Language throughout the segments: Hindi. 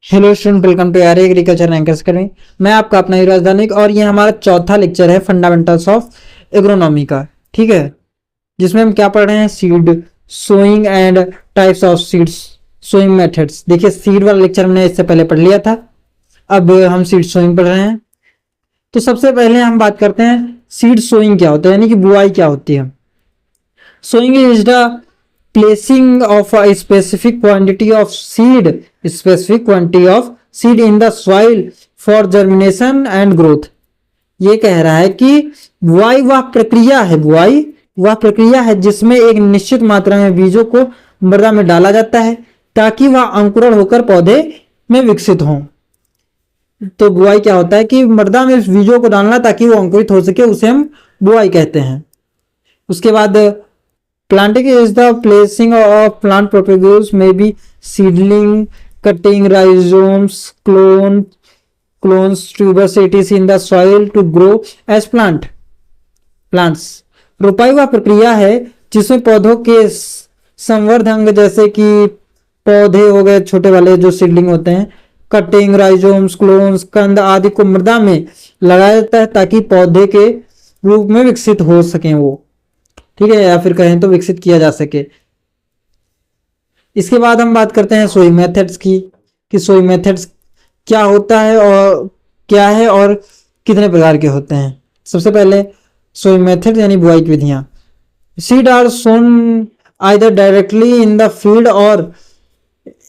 Hello student, welcome to Arya agriculture anchors academy. मैं आपका अपना युवराज दानिक और ये हमारा चौथा लेक्चर है फंडामेंटल्स ऑफ एग्रोनॉमी का। ठीक है, जिसमें हम क्या पढ़ रहे हैं, seed sowing and types of seeds, sowing methods. देखिए, सीड वाला लेक्चर हमने इससे पहले पढ़ लिया था, अब हम सीड सोइंग पढ़ रहे हैं। तो सबसे पहले हम बात करते हैं सीड सोइंग क्या होता है, यानी कि बुआई क्या होती है। Sowing is the placing of a specific quantity of seed in the soil for germination and growth। ये कह रहा है कि बुआई वह प्रक्रिया है जिसमें एक निश्चित मात्रा में बीजों को मृदा में डाला जाता है ताकि वह अंकुरण होकर पौधे में विकसित हों। तो बुआई क्या होता है कि मृदा में बीजों को डालना ताकि वो अंकुरित हो सके, उसे हम बुआई कहते हैं। उसके बाद planting is the placing of plant propagules, may be seedling, cutting rhizomes, clones, tubers, etc. in the soil to grow as plants। रोपाई वह प्रक्रिया है जिसमें पौधों के संवर्धन, जैसे कि पौधे हो गए छोटे वाले जो सीडलिंग होते हैं, कटिंग, राइजोम्स, क्लोन्स, कंद आदि को मृदा में लगाया जाता है ताकि पौधे के रूप में विकसित हो सकें वो। ठीक है, या फिर कहें तो विकसित किया जा सके। इसके बाद हम बात करते हैं सोइंग मेथड्स की, कि सोइंग मेथड्स क्या होता है और कितने प्रकार के होते हैं। सबसे पहले सोइंग मेथड यानी बुआई की विधियां। Seed are sown either directly in the field और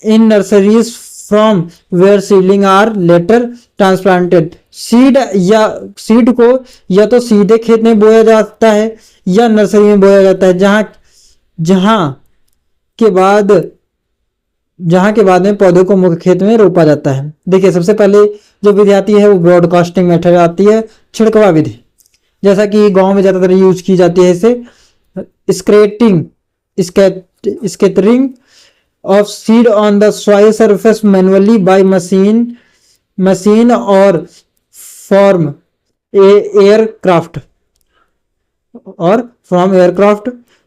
in nurseries from where seedling are later transplanted. Seed को या तो सीधे खेत में बोया जाता है या नर्सरी में बोया जाता है, जहां के बाद में पौधों को मुख्य खेत में रोपा जाता है। देखिए, सबसे पहले जो विधि आती है वो ब्रॉडकास्टिंग मेथड आती है, छिड़कवा विधि, जैसा कि गांव में ज्यादातर यूज की जाती है। इसे scattering of seed on the soil surface manually by machine और फ्रॉम एयरक्राफ्ट,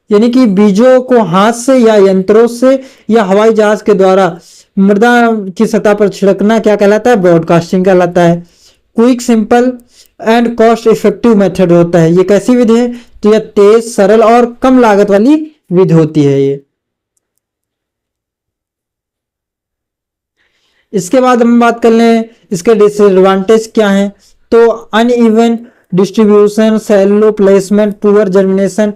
यानी कि बीजों को हाथ से या यंत्रों से या हवाई जहाज के द्वारा मृदा की सतह पर छिड़कना क्या कहलाता है, ब्रॉडकास्टिंग कहलाता है। Quick, simple and cost effective method होता है। ये कैसी विधि है, तो यह तेज, सरल और कम लागत वाली विधि होती है ये। इसके बाद हम बात कर लें इसके डिसएडवांटेज क्या हैं। तो uneven distribution, shallow placement, poor germination,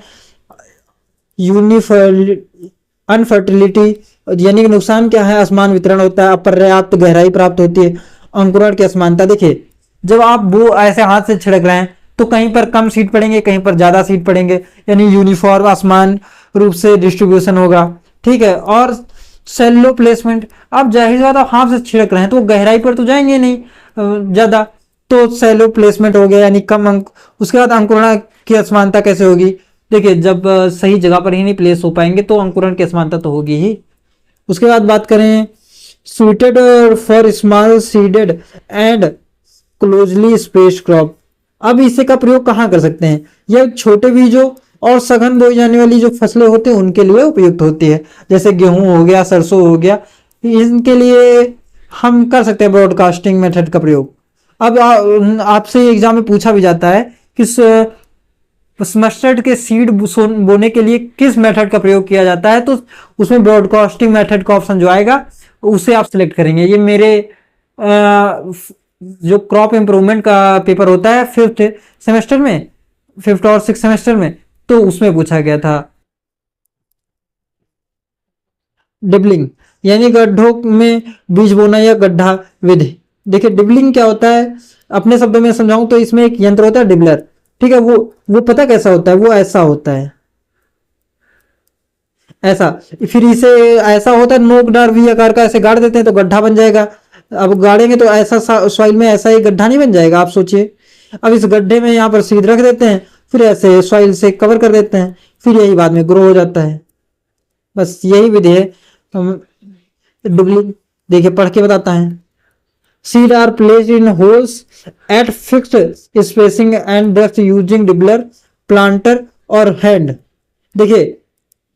infertility, यानी कि नुकसान क्या है, असमान वितरण होता है, अपर्याप्त गहराई प्राप्त होती है, अंकुरण की असमानता। देखिए, जब आप वो ऐसे हाथ से छिड़क रहे हैं तो कहीं पर कम सीड पड़ेंगे, कहीं पर ज्यादा सीड पड़ेंगे, यानी यूनिफॉर्म असमान रूप से डिस्ट्रीब्यूशन होगा। ठीक है, और सेलो प्लेसमेंट, आप जाहिर बात आप हाथ से छिड़क रहे हैं तो गहराई पर तो जाएंगे नहीं ज्यादा, तो सेलो प्लेसमेंट हो गया, यानी कम अंक। उसके बाद अंकुरण की असमानता कैसे होगी। देखिए, जब सही जगह पर ही नहीं प्लेस हो पाएंगे तो अंकुरण की असमानता तो होगी ही। उसके बाद बात करें suited for small seeded and closely spaced crop. अब इसे का प्रयोग कहाँ कर सकते हैं, यह छोटे बीजों और सघन बोई जाने वाली जो फसलें होती हैं उनके लिए उपयुक्त होती है, जैसे गेहूं हो गया, सरसों हो गया, इनके लिए हम कर सकते हैं ब्रॉडकास्टिंग मेथड का प्रयोग। अब आपसे एग्जाम में पूछा भी जाता है कि मस्टर्ड के सीड बोने के लिए किस मेथड का प्रयोग किया जाता है, तो उसमें ब्रॉडकास्टिंग मेथड का ऑप्शन जो आएगा उसे आप सिलेक्ट करेंगे। ये मेरे जो क्रॉप इंप्रूवमेंट का पेपर होता है फिफ्थ और सिक्स सेमेस्टर में, तो उसमें पूछा गया था। डिबलिंग यानी गड्ढों में बीज बोना या गड्ढा विधि। देखिए, डिबलिंग क्या होता है, अपने शब्दों में समझाऊं तो इसमें एक यंत्र होता है डिबलर। ठीक है, वो पता कैसा होता है, वो ऐसा होता है, ऐसा, फिर इसे ऐसा होता है नोकदार वी आकार का, ऐसे गाड़ देते हैं तो गड्ढा बन जाएगा। अब गाड़ेंगे तो ऐसा सॉइल में ऐसा ही गड्ढा नहीं बन जाएगा, आप सोचिए। अब इस गड्ढे में यहाँ पर सीड रख देते हैं, फिर ऐसे सॉइल से कवर कर देते हैं, फिर यही बाद में ग्रो हो जाता है। बस यही विधि है डिबलिंग। देखिए, पढ़ के बताता है। Seed are placed in holes at fixed spacing and depth using dibbler, planter और hand। देखिए,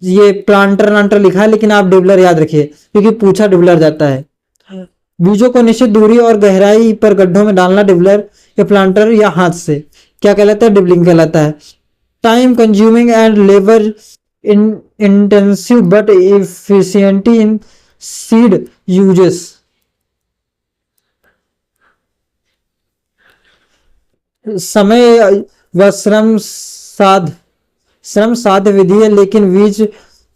ये प्लांटर लिखा है लेकिन आप डिबलर याद रखिए क्योंकि पूछा डिबलर जाता है। बीजों को निश्चित दूरी और गहराई पर गड्ढों में डालना डिबलर या प्लांटर या हाथ से क्या कहलाता है, डिबलिंग कहलाता है। Time consuming and labour intensive but efficiency in seed uses. समय व श्रम साध्य विधि है, लेकिन बीज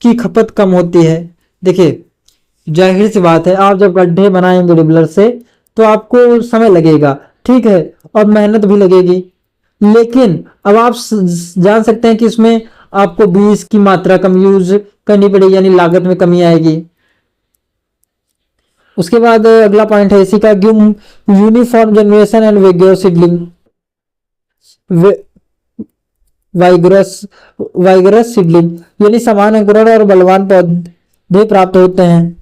की खपत कम होती है। देखिए जाहिर सी बात है, आप जब गड्ढे बनाएंगे डिबलर से तो आपको समय लगेगा, ठीक है, और मेहनत भी लगेगी, लेकिन अब आप जान सकते हैं कि इसमें आपको बीज की मात्रा कम यूज करनी पड़ेगी, यानी लागत में कमी आएगी। उसके बाद अगला पॉइंट है इसी का, uniform generation and vigorous seedling, vigorous seedling, यानी समान अंकुरण और बलवान पौधे प्राप्त होते हैं।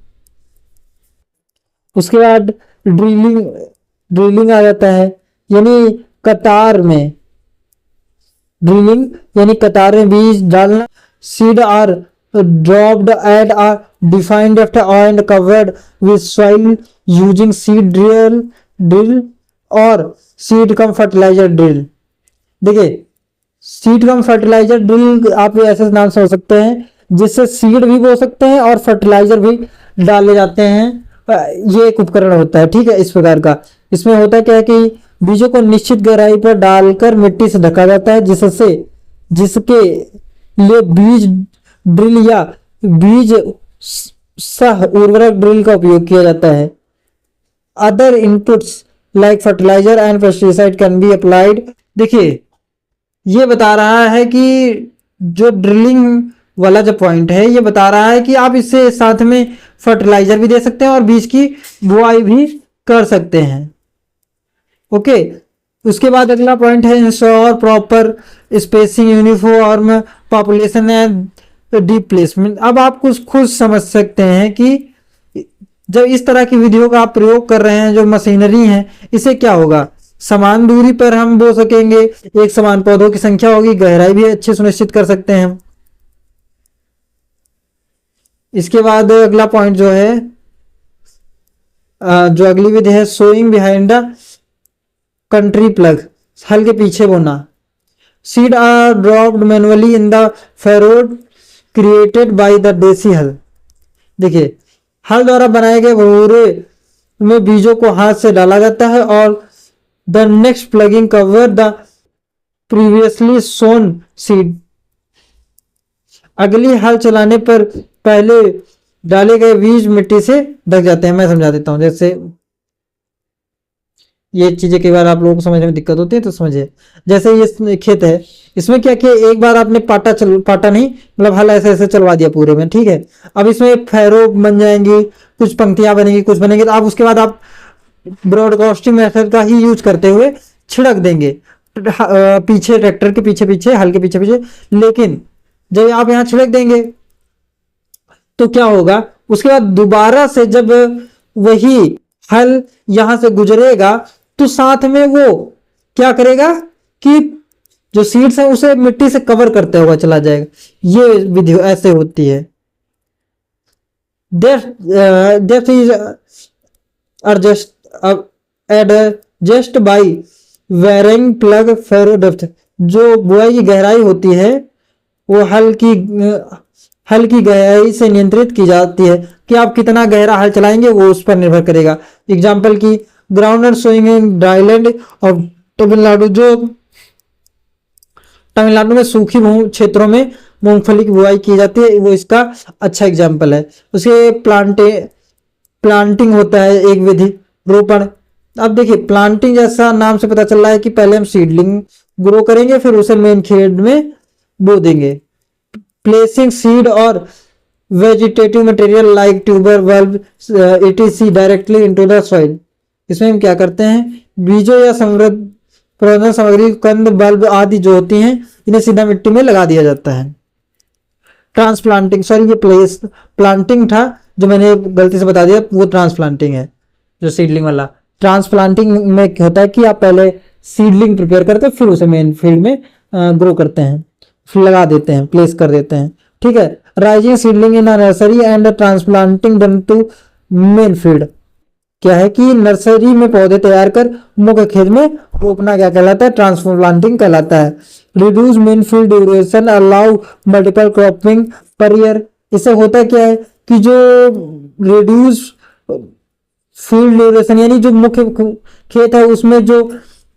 उसके बाद ड्रिलिंग आ जाता है, यानी कतार में ड्रिलिंग यानी कतार में बीज डालना। Seed are dropped at a defined depth and covered with soil using seed drill और सीड कम फर्टिलाइजर ड्रिल। देखिए सीड कम फर्टिलाइजर ड्रिल आप ऐसे नाम से हो सकते हैं, जिससे सीड भी बो सकते हैं और फर्टिलाइजर भी डाले जाते हैं। ये एक उपकरण होता है, ठीक है, इस प्रकार का। इसमें होता क्या है कि बीजों को निश्चित गहराई पर डालकर मिट्टी से ढका जाता है, जिसके लिए बीज ड्रिल या बीज सह उर्वरक ड्रिल का उपयोग किया जाता है। Other inputs like fertiliser and pesticide can be applied. देखिए ये बता रहा है कि जो ड्रिलिंग वाला जो पॉइंट है ये बता रहा है कि आप इससे साथ में फर्टिलाइजर भी दे सकते हैं और बीज की बुआई भी कर सकते हैं। ओके, उसके बाद अगला पॉइंट है ensure proper spacing, uniform population and deep placement. अब आप कुछ खुद समझ सकते हैं कि जब इस तरह की विधियों का आप प्रयोग कर रहे हैं, जो मशीनरी है, इससे क्या होगा, समान दूरी पर हम बो सकेंगे, एक समान पौधों की संख्या होगी, गहराई भी अच्छे सुनिश्चित कर सकते हैं। इसके बाद अगला पॉइंट जो है, जो अगली विधि है, sowing behind the country plough, हल के पीछे बोना। Seed are dropped manually in the furrowed created by the desi हल। देखिए हल द्वारा बनाए गए भूरे में बीजों को हाथ से डाला जाता है और the next ploughing cover the previously sown seed. अगली हल चलाने पर पहले डाले गए बीज मिट्टी से ढक जाते हैं। मैं समझा देता हूं, जैसे ये चीजें कई बार आप लोगों को समझने में दिक्कत होती है, तो समझिए। जैसे ये खेत है, इसमें क्या किया, एक बार आपने पाटा नहीं, मतलब हल ऐसे ऐसे चलवा दिया पूरे में, ठीक है। अब इसमें फैरो बन जाएंगी, कुछ पंक्तियां बनेंगी, कुछ बनेंगे, तो आप उसके बाद आप ब्रॉडकास्टिंग मेथड का ही यूज करते हुए छिड़क देंगे पीछे, ट्रैक्टर के पीछे पीछे, हल के पीछे पीछे। लेकिन जब आप यहाँ छिड़क देंगे तो क्या होगा, उसके बाद दोबारा से जब वही हल यहां से गुजरेगा तो साथ में वो क्या करेगा कि जो सीड्स है उसे मिट्टी से कवर करते हुआ चला जाएगा। ये विधि ऐसे होती है। Depth is adjust by varying plough furrow depth. जो बुआई की गहराई होती है वो हल की गहराई से नियंत्रित की जाती है कि आप कितना गहरा हल चलाएंगे, वो उस पर निर्भर करेगा। एग्जाम्पल की ground sowing in dryland of Tamil Nadu, जो तमिलनाडु में सूखी क्षेत्रों में मूंगफली की बुआई की जाती है, वो इसका अच्छा एग्जाम्पल है। उसके प्लांटिंग होता है एक विधि, रोपण। अब देखिए प्लांटिंग जैसा नाम से पता चल रहा है कि पहले हम सीडलिंग ग्रो करेंगे, फिर उसे मेन खेत में बो देंगे। प्लेसिंग सीड और vegetative material like tuber, bulb, etc directly into the soil. इसमें हम क्या करते हैं, बीजों या प्रवर्धन सामग्री, कंद, बल्ब आदि जो होती हैं, इन्हें सीधा मिट्टी में लगा दिया जाता है। ट्रांसप्लांटिंग, सॉरी ये प्लेस प्लांटिंग था जो मैंने गलती से बता दिया, वो ट्रांसप्लांटिंग है जो सीडलिंग वाला। ट्रांसप्लांटिंग में होता है कि आप पहले सीडलिंग प्रिपेयर करते हैं, फिर उसे मेन फील्ड में ग्रो करते हैं, फिर लगा देते हैं, प्लेस कर देते हैं, ठीक है। Raising seedling in nursery and transplanting done to main field. क्या है कि नर्सरी में पौधे तैयार कर मुख्य खेत में रोपना क्या कहलाता है, ट्रांसप्लांटिंग कहलाता है। Reduce mean field duration allow multiple cropping per year. इससे होता क्या है कि जो रिड्यूस फील्ड ड्यूरेशन यानी जो मुख्य खेत है उसमें जो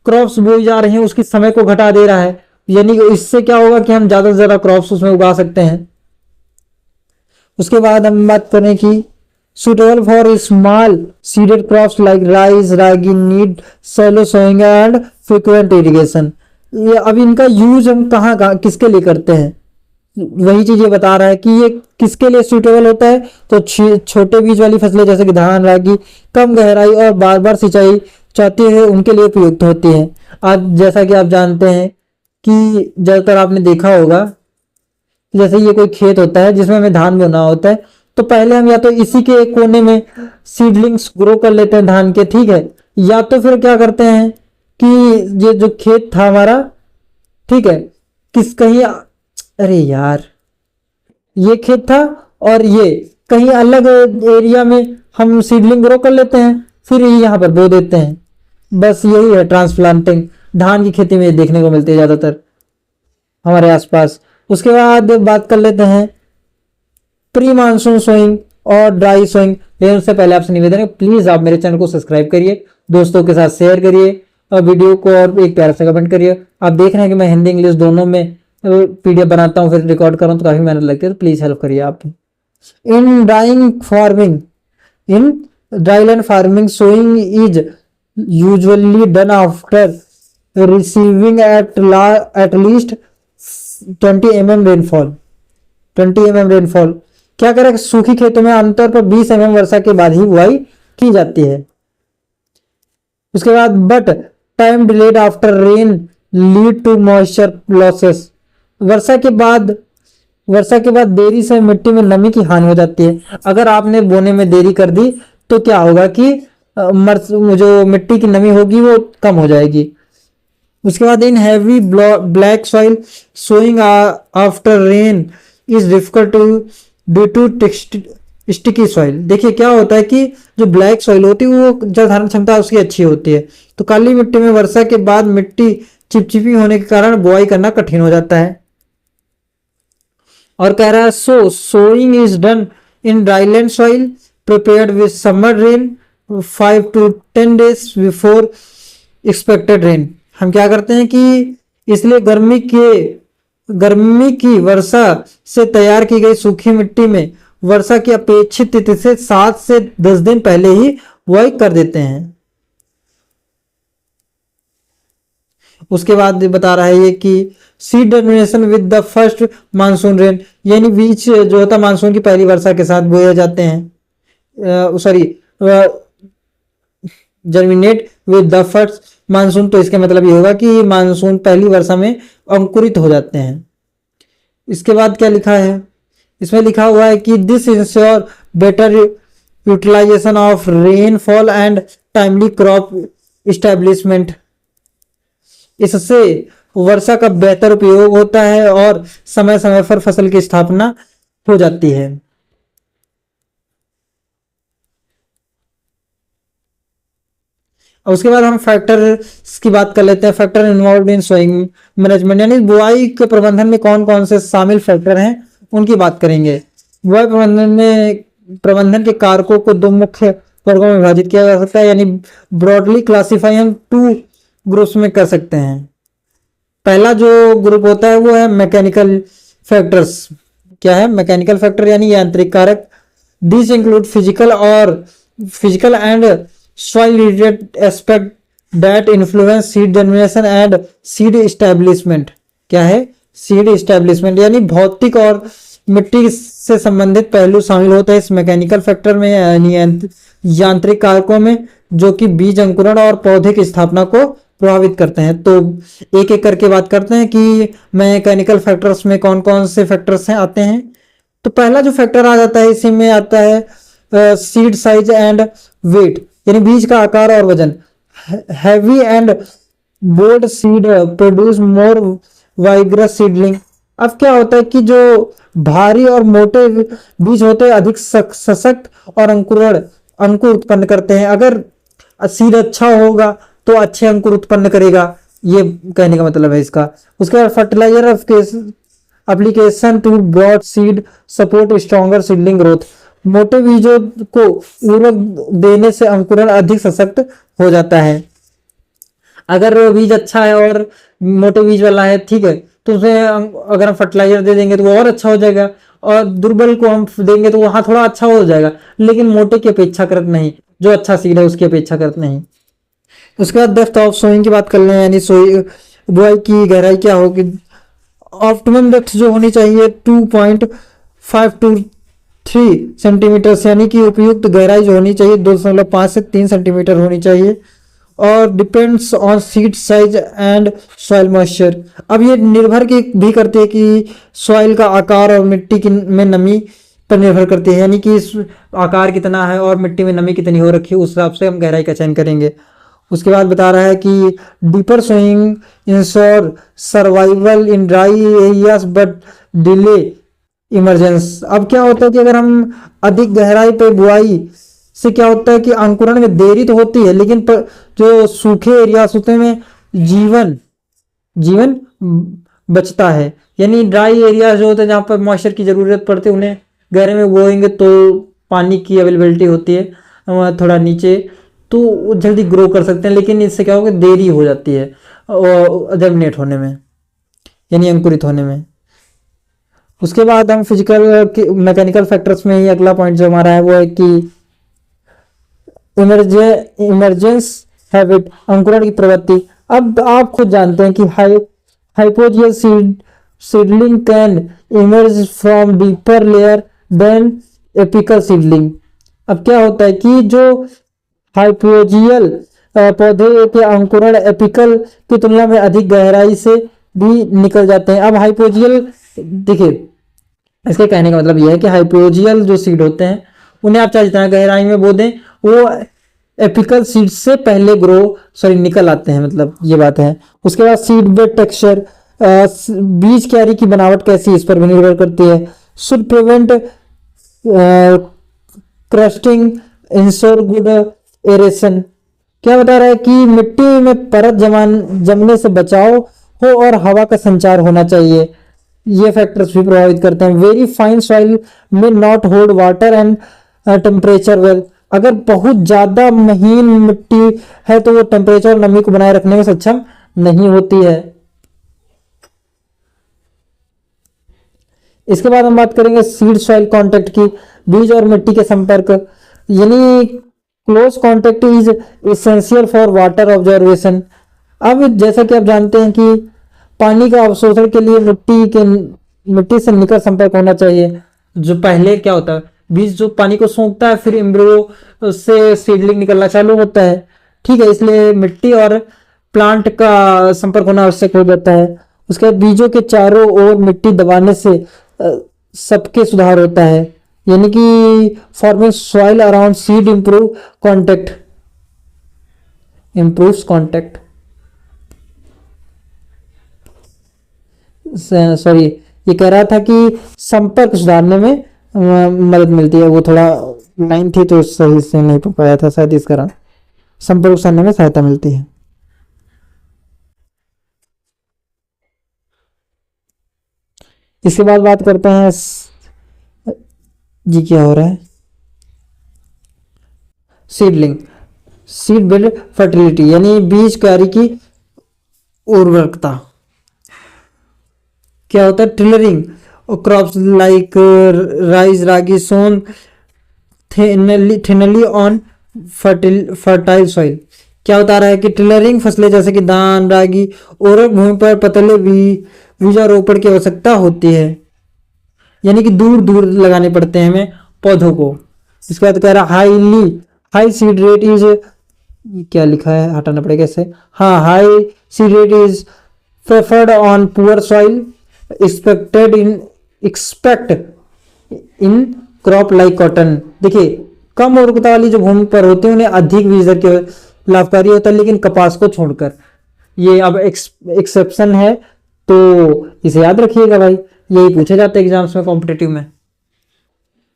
क्रॉप्स बोई जा रही हैं उसकी समय को घटा दे रहा है, यानी इससे क्या होगा कि हम ज्यादा से ज्यादा क्रॉप्स उसमें उगा सकते हैं। उसके बाद हम बात करें कि suitable for small seeded crops like rice, ragi need shallow sowing and frequent irrigation। ये अब इनका यूज हम कहाँ किसके लिए करते हैं, वही चीज ये बता रहा है कि ये किसके लिए सूटेबल होता है। तो छोटे बीज वाली फसलें जैसे कि धान, रागी कम गहराई और बार बार सिंचाई चाहती है उनके लिए उपयुक्त होती है। आज जैसा कि आप जानते हैं कि ज्यादातर आपने देखा होगा, जैसे ये कोई खेत होता है जिसमें हमें धान बोना होता है, तो पहले हम या तो इसी के एक कोने में सीडलिंग्स ग्रो कर लेते हैं धान के, ठीक है, या तो फिर क्या करते हैं कि ये जो खेत था हमारा, ठीक है, किस कहीं, अरे यार ये खेत था और ये कहीं अलग एरिया में हम सीडलिंग ग्रो कर लेते हैं, फिर यहाँ पर बो देते हैं। बस यही है ट्रांसप्लांटिंग, धान की खेती में देखने को मिलती है ज्यादातर हमारे आसपास। उसके बाद बात कर लेते हैं प्री मानसून सोइंग और ड्राई सोइंग। लेकिन उससे पहले आपसे निवेदन है प्लीज आप मेरे चैनल को सब्सक्राइब करिए, दोस्तों के साथ शेयर करिए और वीडियो को और एक प्यार से कमेंट करिए। आप देख रहे हैं कि मैं हिंदी इंग्लिश दोनों में पीडीएफ बनाता हूँ, फिर रिकॉर्ड कर रहा हूँ, तो काफी मेहनत लगती है, तो प्लीज हेल्प करिए आप। In dryland farming sowing is usually done after receiving at least 20 mm rainfall. 20 mm rainfall क्या करें, सूखी खेतों में आमतौर पर 20 mm वर्षा के बाद ही बुआई की जाती है। उसके बाद but time delayed after rain lead to moisture losses. वर्षा के बाद देरी से मिट्टी में नमी की हानि हो जाती है। अगर आपने बोने में देरी कर दी तो क्या होगा कि जो मिट्टी की नमी होगी वो कम हो जाएगी। उसके बाद in heavy black soil sowing after rain is difficult due to sticky soil. देखिए क्या होता है कि जो ब्लैक सॉइल होती है वो जल धारण क्षमता उसकी अच्छी होती है, तो काली मिट्टी में वर्षा के बाद मिट्टी चिपचिपी होने के कारण बुआई करना कठिन हो जाता है। और कह रहा है sowing is done in dryland soil prepared with summer rain 5 to 10 days before expected rain. हम क्या करते हैं कि इसलिए गर्मी की वर्षा से तैयार की गई सूखी मिट्टी में वर्षा की अपेक्षित तिथि से 7 से 10 दिन पहले ही बुआई कर देते हैं। उसके बाद बता रहा है ये कि seed germination with the first monsoon rain, यानी बीज जो होता है मानसून की पहली वर्षा के साथ बोए जाते हैं। Germinate with the first monsoon, तो इसका मतलब ये होगा कि मानसून पहली वर्षा में अंकुरित हो जाते हैं। इसके बाद क्या लिखा है, इसमें लिखा हुआ है कि this ensure better utilisation of rainfall and timely crop establishment. इससे वर्षा का बेहतर उपयोग होता है और समय समय पर फसल की स्थापना हो जाती है। और उसके बाद हम फैक्टर्स की बात कर लेते हैं। Factor involve in sowing management, यानी बुआई के प्रबंधन में कौन कौन से शामिल फैक्टर हैं उनकी बात करेंगे। बुआई प्रबंधन के कारकों को 2 मुख्य वर्गों में विभाजित किया जा सकता है, यानी ब्रॉडली क्लासीफाई हम 2 ग्रुप्स में कर सकते हैं। पहला जो ग्रुप होता है वो है मैकेनिकल फैक्टर्स। क्या है मैकेनिकल फैक्टर, यानी यांत्रिक कारक। This include physical and soil related aspect that influence seed germination and seed establishment। क्या है सीड एस्टेब्लिशमेंट, यानी भौतिक और मिट्टी से संबंधित पहलू शामिल होते हैं इस मैकेनिकल फैक्टर में, यानी यांत्रिक कारकों में, जो कि बीज अंकुरण और पौधे की स्थापना को प्रभावित करते हैं। तो एक एक करके बात करते हैं कि मैकेनिकल फैक्टर्स में कौन कौन से फैक्टर्स हैं आते हैं। तो पहला जो फैक्टर आ जाता है इसी में आता है सीड साइज एंड वेट, यानी बीज का आकार और वजन। Heavy and bold seed produce more vigorous seedling. अब क्या होता है कि जो भारी और मोटे बीज होते हैं अधिक सशक्त और अंकुरण अंकुर उत्पन्न करते हैं। अगर सीड अच्छा होगा तो अच्छे अंकुर उत्पन्न करेगा, ये कहने का मतलब है इसका। उसके बाद fertiliser of application to broad seed support stronger seedling growth. मोटे बीजों को उर्वरक देने से अंकुरण अधिक सशक्त हो जाता है। अगर बीज अच्छा है और मोटे बीज वाला है, ठीक है, तो उसे अगर हम फर्टिलाइजर दे देंगे तो वो और अच्छा हो जाएगा, और दुर्बल को हम देंगे तो वहां थोड़ा अच्छा हो जाएगा, लेकिन मोटे की अपेक्षाकृत नहीं, जो अच्छा सीड है उसकी अपेक्षाकृत नहीं। उसके बाद डेप्थ ऑफ सोइंग की बात कर लें, यानी सोई बुआई की गहराई क्या होगी। ऑप्टिमम डेप्थ जो होनी चाहिए 2.5 to 3 सेंटीमीटर, यानी कि उपयुक्त गहराई जो होनी चाहिए 2.5 से 3 सेंटीमीटर होनी चाहिए। और depends on seed size and soil moisture. अब ये निर्भर की भी करती है कि सॉइल का आकार और मिट्टी की में नमी पर निर्भर करती है, यानी कि इस आकार कितना है और मिट्टी में नमी कितनी हो रखी है, उस हिसाब से हम गहराई का चयन करेंगे। उसके बाद बता रहा है कि deeper sowing ensure survival in dry areas but delay emergence. अब क्या होता है कि अगर हम अधिक गहराई पे बुआई से क्या होता है कि अंकुरण में देरी तो होती है, लेकिन जो सूखे एरियाज होते हैं जीवन जीवन बचता है। यानी ड्राई एरिया जो होते हैं जहाँ पर मॉइस्चर की जरूरत पड़ती है, उन्हें गहरे में बोएंगे तो पानी की अवेलेबिलिटी होती है थोड़ा नीचे, तो वो जल्दी ग्रो कर सकते हैं, लेकिन इससे क्या होगा, देरी हो जाती है जर्मिनेट होने में, यानी अंकुरित होने में। उसके बाद हम फिजिकल मैकेनिकल फैक्टर्स में ही अगला पॉइंट जो हमारा है वो है कि इमरजेंस हैबिट, अंकुरण की प्रवृत्ति। अब आप खुद जानते हैं कि hypogeal seedling can emerge from deeper layer than epigeal seedling. अब क्या होता है कि जो हाइपोजियल पौधे के अंकुरण एपिकल की तुलना में अधिक गहराई से भी निकल जाते हैं। अब हाइपोजियल, देखिए इसके कहने का मतलब यह है कि हाइपोजियल जो सीड होते हैं उन्हें आप चाहे जितना गहराई में बो दें, वो एपिकल सीड से पहले निकल आते हैं, मतलब ये बात है। उसके बाद सीड बेड टेक्सचर, बीज क्यारी की बनावट कैसी, इस पर भी निर्भर करती है। Should prevent crusting, ensure good aeration. क्या बता रहा है कि मिट्टी में परत जमने से बचाव हो और हवा का संचार होना चाहिए, ये फैक्टर्स भी प्रभावित करते हैं। वेरी फाइन सॉइल में not hold water and temperature well. अगर बहुत ज्यादा महीन मिट्टी है तो वो टेम्परेचर और नमी को बनाए रखने में सक्षम नहीं होती है। इसके बाद हम बात करेंगे सीड सॉइल कांटेक्ट की, बीज और मिट्टी के संपर्क, यानी close contact is essential for water observation. अब जैसा कि आप जानते हैं कि पानी का अवशोषण के लिए मिट्टी से निकट संपर्क होना चाहिए। जो पहले क्या होता है, बीज जो पानी को सूंघता है, फिर एम्ब्रियो से सीडलिंग निकलना चालू होता है, ठीक है, इसलिए मिट्टी और प्लांट का संपर्क होना आवश्यक हो जाता है। उसके बाद बीजों के चारों ओर मिट्टी दबाने से सबके सुधार होता है, यानी कि forming soil around seed improves contact. Sorry, ये कह रहा था कि संपर्क सुधारने में मदद मिलती है। वो थोड़ा लाइन थी तो सही से नहीं पढ़ पाया था, शायद इस कारण संपर्क सुधारने में सहायता मिलती है। इसके बाद बात करते हैं जी, क्या हो रहा है, सीडलिंग, सीड बेड फर्टिलिटी, यानी बीज क्यारी की उर्वरकता। क्या होता है, tillering crops like rice, ragi sown thinly on fertile soil. क्या बता रहा है कि टिलरिंग फसलें जैसे कि धान, रागी उर्वरक भूमि पर पतले बीजारोपण की आवश्यकता होती है, यानी कि दूर दूर लगाने पड़ते हैं हमें पौधों को। इसके बाद कह रहा हाई सीड रेट इज, क्या लिखा है, हटाना पड़ेगा इसे, हाँ, high seed rate is preferred on poor soil expect in crop like cotton. देखिए कम उर्वरकता वाली जो भूमि पर होती है उन्हें अधिक बीज दर के लाभकारी होता है, लेकिन कपास को छोड़कर। ये अब एक्सेप्शन है, तो इसे याद रखिएगा भाई, यही पूछे जाते हैं एग्जाम्स में, कॉम्पिटेटिव में।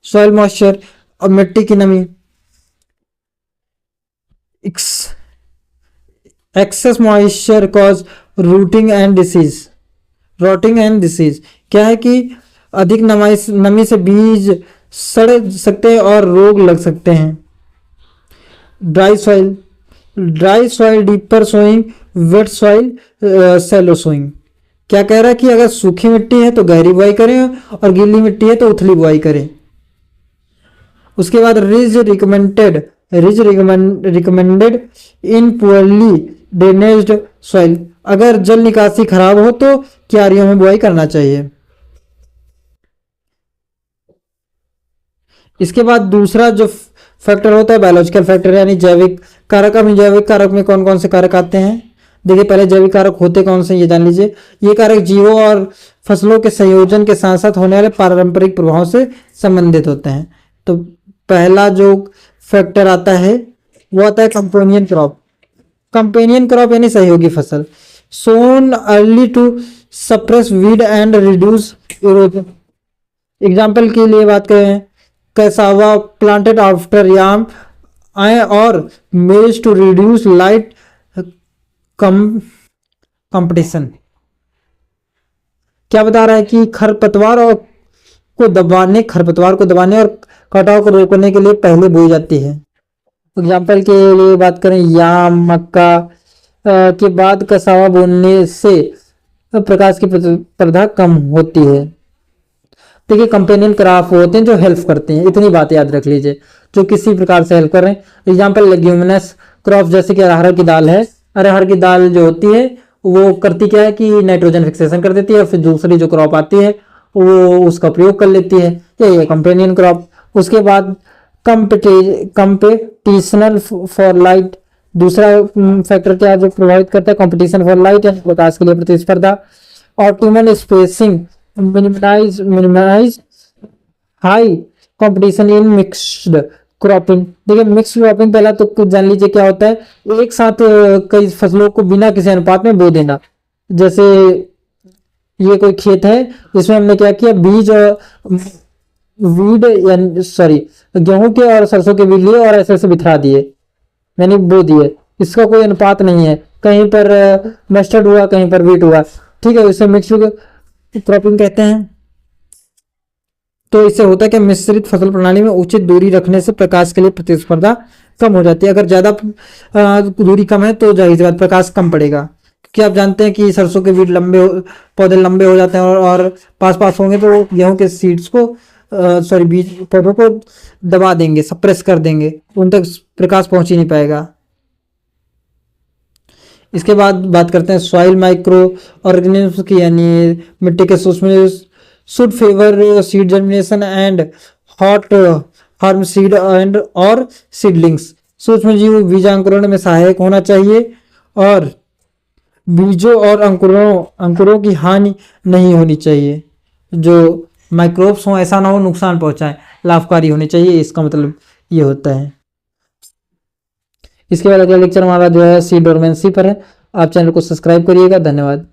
सॉइल मॉइस्चर और मिट्टी की नमी, excess moisture cause rotting and disease. क्या है कि अधिक नमी से बीज सड़ सकते हैं और रोग लग सकते हैं। Dry soil deeper sowing, wet soil shallow sowing. क्या कह रहा है कि अगर सूखी मिट्टी है तो गहरी बुआई करें और गीली मिट्टी है तो उथली बुआई करें। उसके बाद रिकमेंडेड इन पुअरली ड्रेनेज्ड सॉइल। अगर जल निकासी खराब हो तो क्यारियों में बुआई करना चाहिए। इसके बाद दूसरा जो फैक्टर होता है बायोलॉजिकल फैक्टर यानी जैविक कारक। अब जैविक कारक में कौन कौन से कारक आते हैं, देखिए पहले जैविक कारक होते कौन से ये जान लीजिए। ये कारक जीवों और फसलों के संयोजन के साथ साथ होने वाले पारंपरिक प्रभाव से संबंधित होते हैं। तो पहला जो फैक्टर आता है वो आता है कंपेनियन क्रॉप यानी सहयोगी फसल। Sown early to suppress weed and reduce erosion. Example के लिए बात करें, कैसावा प्लांटेड आफ्टर याम आए और मेज टू रिड्यूस लाइट कंपटीशन। क्या बता रहा है कि खरपतवार को दबाने और कटाव को रोकने के लिए पहले बोई जाती है। एग्जाम्पल के लिए बात करें, याम मक्का के बाद कसावा बोने से प्रकाश की प्रतिस्पर्धा कम होती है। देखिए कंपेनियन क्रॉप होते हैं जो हेल्प करते हैं, इतनी बात याद रख लीजिए, जो किसी प्रकार से हेल्प कर रहे हैं। एग्जाम्पल लेग्यूमिनस क्रॉप जैसे कि अरहर की दाल है। अरहर की दाल जो होती है वो करती क्या है कि नाइट्रोजन फिक्सेशन कर देती है और फिर दूसरी जो क्रॉप आती है वो उसका प्रयोग कर लेती है, यही है कंपेनियन क्रॉप। उसके बाद कंपटीशनल फॉर लाइट। दूसरा फैक्टर क्या जो प्रभावित करता है कंपटीशन फॉर लाइट यानी प्रकाश के लिए प्रतिस्पर्धा। Optimal spacing, minimise high competition in mixed cropping. देखिए मिक्स क्रॉपिंग पहला तो जान लीजिए क्या होता है, एक साथ कई फसलों को बिना किसी अनुपात में बो देना। जैसे ये कोई खेत है, इसमें हमने क्या किया, बीज वीड गेहूं के और सरसों के बीज लिए और ऐसे ऐसे बिखरा दिए, मैंने बो दिए। इसका कोई अनुपात नहीं है, कहीं पर मस्टर्ड हुआ कहीं पर वीट हुआ, ठीक है, इसे मिक्स्ड क्रॉपिंग कहते हैं। तो इससे होता है कि मिश्रित फसल प्रणाली में उचित दूरी रखने से प्रकाश के लिए प्रतिस्पर्धा कम हो जाती है। अगर ज्यादा दूरी कम है तो जाहिर सी बात प्रकाश कम पड़ेगा, क्योंकि आप जानते हैं कि सरसों के बीज पौधे लंबे हो जाते हैं और पास पास होंगे तो गेहूं के सीड्स को बीज पौधों को दबा देंगे, सप्रेस कर देंगे, उन तक प्रकाश पहुंच ही नहीं पाएगा। इसके बाद बात करते हैं सॉइल माइक्रो ऑर्गेनिज्म की, यानी मिट्टी के सूक्ष्म should favour seed germination and hot farm seed and और सीडलिंग्स। सूक्ष्म जीव बीजांकुरण में सहायक होना चाहिए और बीजों और अंकुरों की हानि नहीं होनी चाहिए। जो माइक्रोब्स हों ऐसा ना हो नुकसान पहुंचाएं, लाभकारी होने चाहिए, इसका मतलब ये होता है। इसके बाद अगला लेक्चर हमारा जो है सीड डोरमेंसी पर है। आप चैनल को सब्सक्राइब करिएगा। धन्यवाद।